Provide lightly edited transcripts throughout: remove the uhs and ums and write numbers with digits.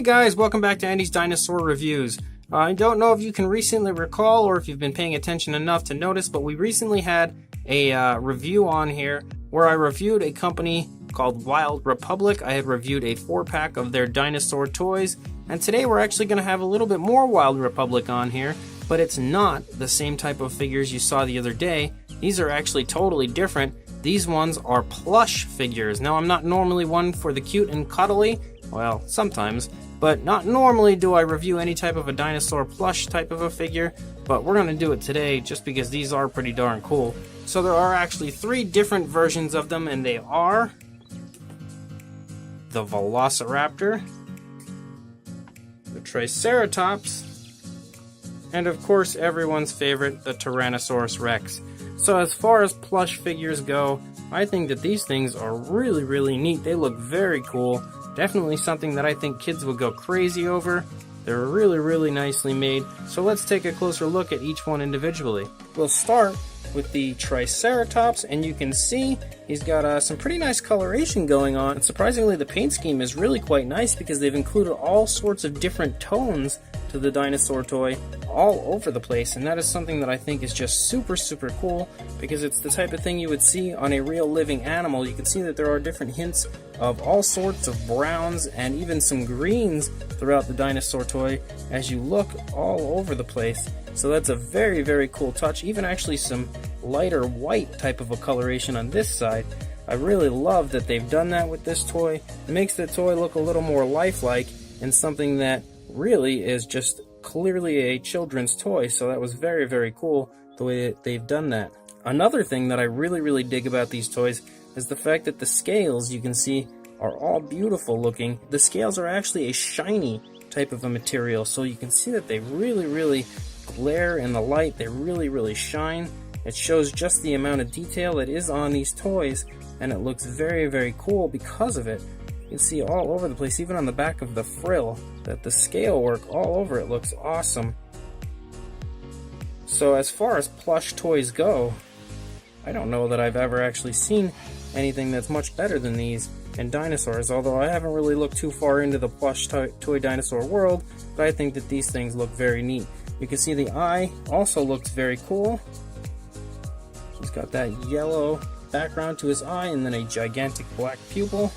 Hey guys, welcome back to Andy's Dinosaur Reviews. I don't know if you can recently recall or if you've been paying attention enough to notice, but we recently had a review on here where I reviewed a company called Wild Republic. I had reviewed a 4-pack of their dinosaur toys, and today we're actually going to have a little bit more Wild Republic on here, but it's not the same type of figures you saw the other day. These are actually totally different. These ones are plush figures. Now, I'm not normally one for the cute and cuddly, well, sometimes, but not normally do I review any type of a dinosaur plush type of a figure, but we're going to do it today just because these are pretty darn cool. So there are actually 3 different versions of them, and they are the Velociraptor, the Triceratops, and of course everyone's favorite, the Tyrannosaurus Rex. So as far as plush figures go, I think that these things are really neat. They look very cool. Definitely something that I think kids would go crazy over. They're really nicely made. So let's take a closer look at each one individually. We'll start with the Triceratops, and you can see he's got some pretty nice coloration going on. And surprisingly, the paint scheme is really quite nice because they've included all sorts of different tones to the dinosaur toy all over the place, and that is something that I think is just super cool because it's the type of thing you would see on a real living animal. You can see that there are different hints of all sorts of browns and even some greens throughout the dinosaur toy as you look all over the place. So that's a very cool touch. Even actually some lighter white type of a coloration on this side. I really love that they've done that with this toy. It makes the toy look a little more lifelike and something that really is just clearly a children's toy. So that was very cool the way that they've done that. Another thing that I really dig about these toys is the fact that the scales, you can see, are all beautiful looking. The scales are actually a shiny type of a material, so you can see that they really glare in the light. They really shine. It shows just the amount of detail that is on these toys, and it looks very cool because of it. You can see all over the place, even on the back of the frill, that the scale work all over it looks awesome. So as far as plush toys go, I don't know that I've ever actually seen anything that's much better than these in dinosaurs, although I haven't really looked too far into the plush toy dinosaur world, but I think that these things look very neat. You can see the eye also looks very cool. He's got that yellow background to his eye and then a gigantic black pupil.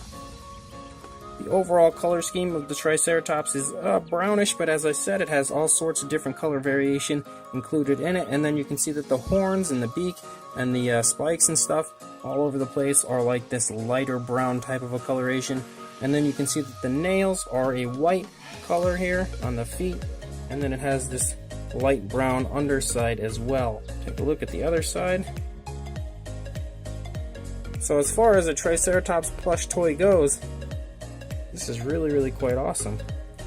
The overall color scheme of the Triceratops is brownish, but as I said, it has all sorts of different color variation included in it. And then you can see that the horns and the beak and the spikes and stuff all over the place are like this lighter brown type of a coloration. And then you can see that the nails are a white color here on the feet, and then it has this light brown underside as well. Take a look at the other side. So as far as a Triceratops plush toy goes, this is really quite awesome.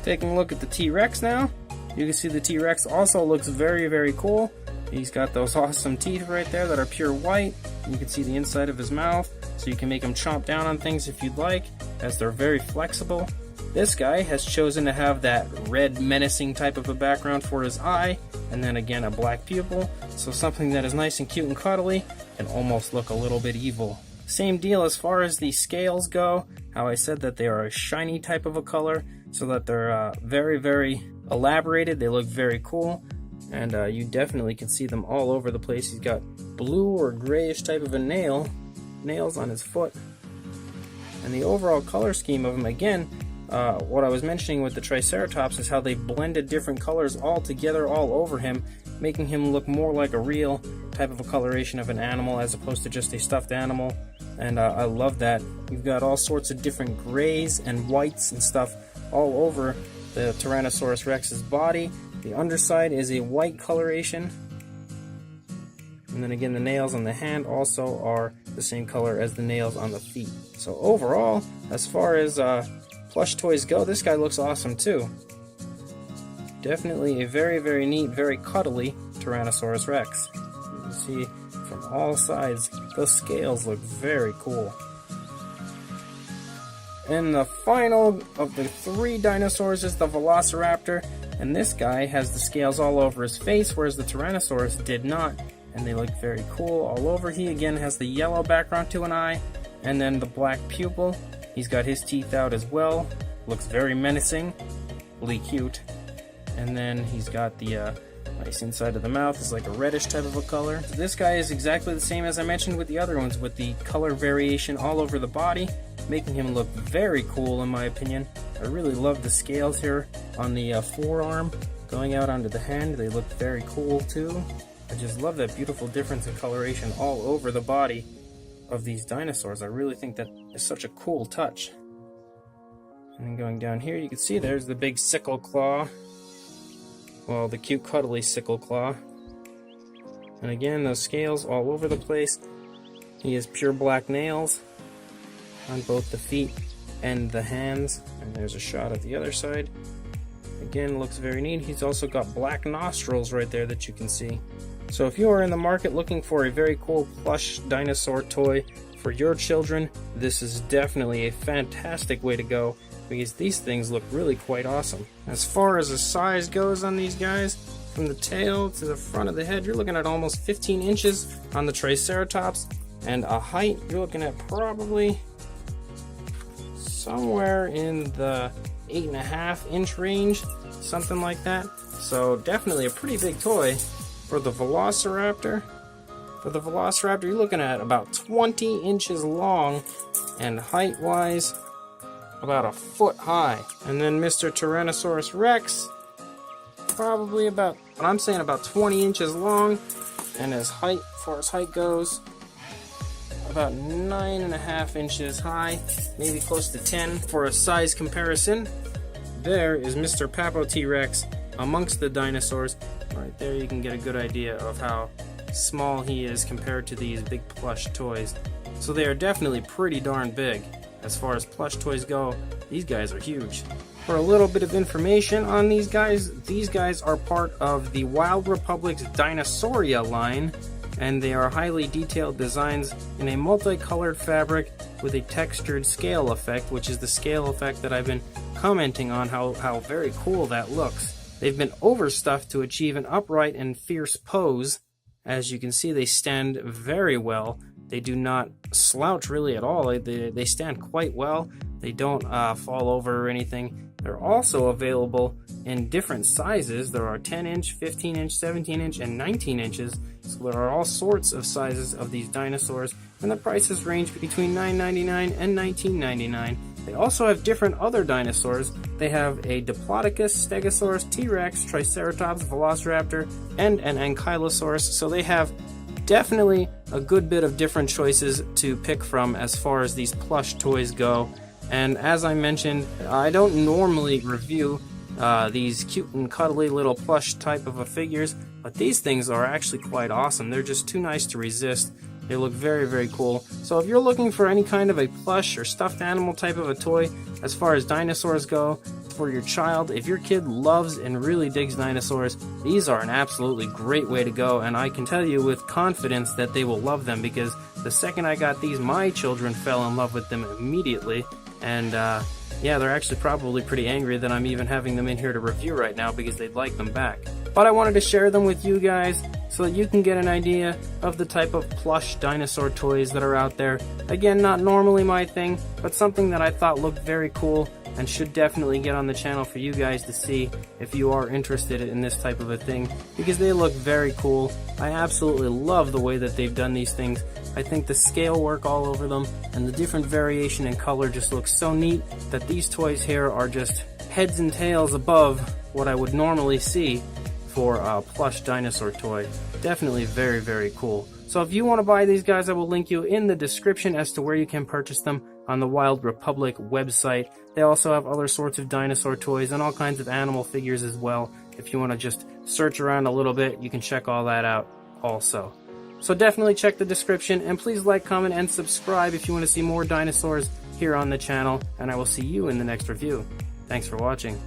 Taking a look at the T-Rex now, you can see the T-Rex also looks very cool. He's got those awesome teeth right there that are pure white. You can see the inside of his mouth, so you can make him chomp down on things if you'd like, as they're very flexible. This guy has chosen to have that red menacing type of a background for his eye, and then again a black pupil, so something that is nice and cute and cuddly and almost look a little bit evil. Same deal as far as the scales go, how I said that they are a shiny type of a color, so that they're very elaborated. They look very cool, and you definitely can see them all over the place. He's got blue or grayish type of a nails on his foot, and the overall color scheme of him, again, what I was mentioning with the Triceratops is how they blended different colors all together all over him, making him look more like a real type of a coloration of an animal as opposed to just a stuffed animal. And I love that. You've got all sorts of different grays and whites and stuff all over the Tyrannosaurus Rex's body. The underside is a white coloration. And then again, the nails on the hand also are the same color as the nails on the feet. So overall, as far as plush toys go, this guy looks awesome too. Definitely a very neat, very cuddly Tyrannosaurus Rex. You can see from all sides, those scales look very cool. And the final of the 3 dinosaurs is the Velociraptor, and this guy has the scales all over his face, whereas the Tyrannosaurus did not, and they look very cool all over. He again has the yellow background to an eye, and then the black pupil. He's got his teeth out as well, looks very menacing. really cute. And then he's got the nice inside of the mouth is like a reddish type of a color. This guy is exactly the same as I mentioned with the other ones, with the color variation all over the body, making him look very cool in my opinion. I really love the scales here on the forearm going out onto the hand. They look very cool too. I just love that beautiful difference in coloration all over the body of these dinosaurs. I really think that is such a cool touch. And then going down here, you can see there's the big sickle claw. Well, the cute cuddly sickle claw. And again, those scales all over the place. He has pure black nails on both the feet and the hands. And there's a shot of the other side. Again, looks very neat. He's also got black nostrils right there that you can see. So if you are in the market looking for a very cool plush dinosaur toy for your children, this is definitely a fantastic way to go, because these things look really quite awesome. As far as the size goes on these guys, from the tail to the front of the head, you're looking at almost 15 inches on the Triceratops, and a height, you're looking at probably somewhere in the 8.5 inch range, something like that. So definitely a pretty big toy. For the Velociraptor, you're looking at about 20 inches long, and height-wise, about a foot high. And then Mr. Tyrannosaurus Rex, probably about, I'm saying about 20 inches long, and his height, as far as height goes, about 9.5 inches high, maybe close to 10. For a size comparison, there is Mr. Papo T-Rex amongst the dinosaurs. Right there you can get a good idea of how small he is compared to these big plush toys. So they are definitely pretty darn big. As far as plush toys go, these guys are huge. For a little bit of information on these guys are part of the Wild Republic's Dinosauria line, and they are highly detailed designs in a multicolored fabric with a textured scale effect, which is the scale effect that I've been commenting on, how very cool that looks. They've been overstuffed to achieve an upright and fierce pose. As you can see, they stand very well. They do not slouch really at all. They stand quite well. They don't fall over or anything. They're also available in different sizes. There are 10 inch, 15 inch, 17 inch, and 19 inches. So there are all sorts of sizes of these dinosaurs, and the prices range between $9.99 and $19.99. They also have different other dinosaurs. They have a Diplodocus, Stegosaurus, T-Rex, Triceratops, Velociraptor, and an Ankylosaurus. So they have definitely a good bit of different choices to pick from as far as these plush toys go. And as I mentioned, I don't normally review these cute and cuddly little plush type of figures, but these things are actually quite awesome. They're just too nice to resist. They look very, very cool. So if you're looking for any kind of a plush or stuffed animal type of a toy as far as dinosaurs go for your child, if your kid loves and really digs dinosaurs, these are an absolutely great way to go, and I can tell you with confidence that they will love them, because the second I got these, my children fell in love with them immediately. And yeah, they're actually probably pretty angry that I'm even having them in here to review right now, because they'd like them back. But I wanted to share them with you guys so that you can get an idea of the type of plush dinosaur toys that are out there. Again, not normally my thing, but something that I thought looked very cool and should definitely get on the channel for you guys to see if you are interested in this type of a thing, because they look very cool. I absolutely love the way that they've done these things. I think the scale work all over them and the different variation in color just looks so neat that these toys here are just heads and tails above what I would normally see for a plush dinosaur toy. Definitely very, very cool. So if you want to buy these guys, I will link you in the description as to where you can purchase them on the Wild Republic website. They also have other sorts of dinosaur toys and all kinds of animal figures as well. If you want to just search around a little bit, you can check all that out also. So definitely check the description, and please like, comment, and subscribe if you want to see more dinosaurs here on the channel, and I will see you in the next review. Thanks for watching.